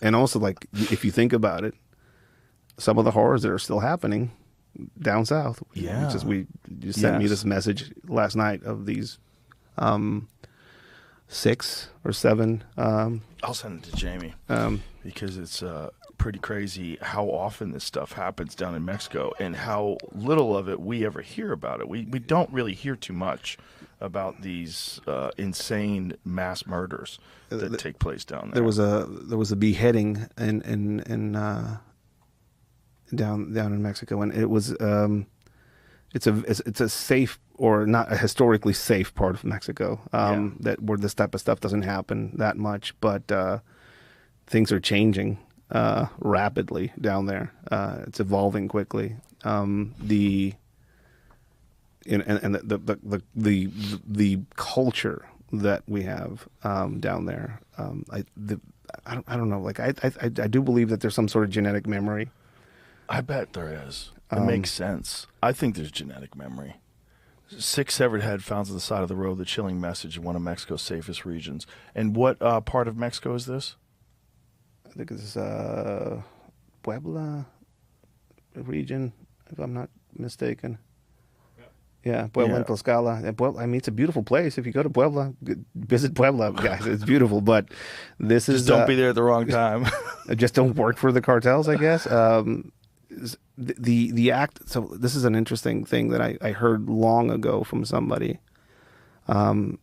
And also, like, if you think about it, some of the horrors that are still happening down south. Yeah. We just sent me Yes. this message last night of these 6 or 7 I'll send it to Jamie um, because it's pretty crazy how often this stuff happens down in Mexico and how little of it we ever hear about it. We don't really hear too much about these insane mass murders that take place down there. there was a beheading in down in Mexico, and it was it's a safe, or not a historically safe, part of Mexico, that where this type of stuff doesn't happen that much, but things are changing rapidly down there. It's evolving quickly. The and the culture that we have down there. I don't know. Like I do believe that there's some sort of genetic memory. I bet there is. It makes sense. I think there's genetic memory. 6 severed head found on the side of the road, the chilling message in one of Mexico's safest regions. And what part of Mexico is this? I think it's Puebla region, if I'm not mistaken. Yeah, Puebla and Tlaxcala. And Puebla, I mean, it's a beautiful place. If you go to Puebla, visit Puebla, guys. It's beautiful. But this is Just don't be there at the wrong time. just don't work for the cartels, I guess. The act. So this is an interesting thing that I heard long ago from somebody. One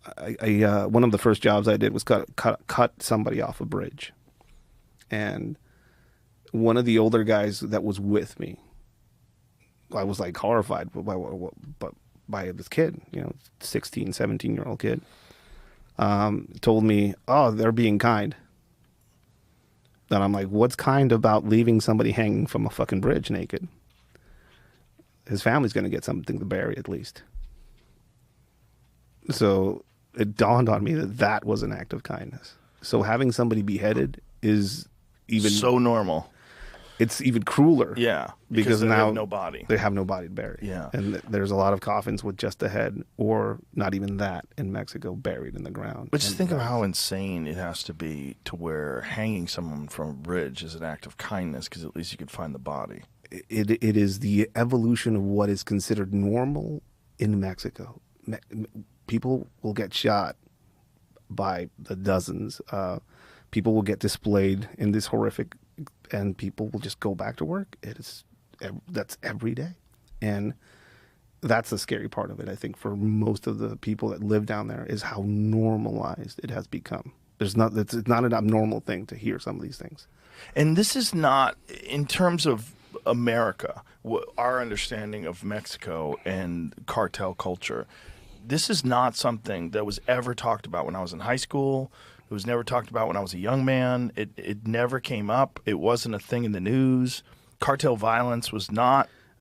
of the first jobs I did was cut somebody off a bridge, and one of the older guys that was with me, I was like horrified by this kid, 16, 17-year-old kid, told me, "Oh, they're being kind." Then I'm like, what's kind about leaving somebody hanging from a fucking bridge naked? His family's going to get something to bury at least. So it dawned on me that that was an act of kindness. So having somebody beheaded is even so normal. It's even crueler. Yeah, because they now have no body. They have no body to bury. Yeah. And there's a lot of coffins with just a head, or not even that, in Mexico, buried in the ground. But just think of how insane it has to be to where hanging someone from a bridge is an act of kindness, because at least you could find the body. It is the evolution of what is considered normal in Mexico. People will get shot by the dozens. People will get displayed in this horrific, and people will just go back to work. That's every day, and that's the scary part of it. I think for most of the people that live down there is how normalized it has become. It's not an abnormal thing to hear some of these things. And this is not, in terms of America, our understanding of Mexico and cartel culture, this is not something that was ever talked about when I was in high school. It was never talked about when I was a young man. It never came up. It wasn't a thing in the news. Cartel violence was not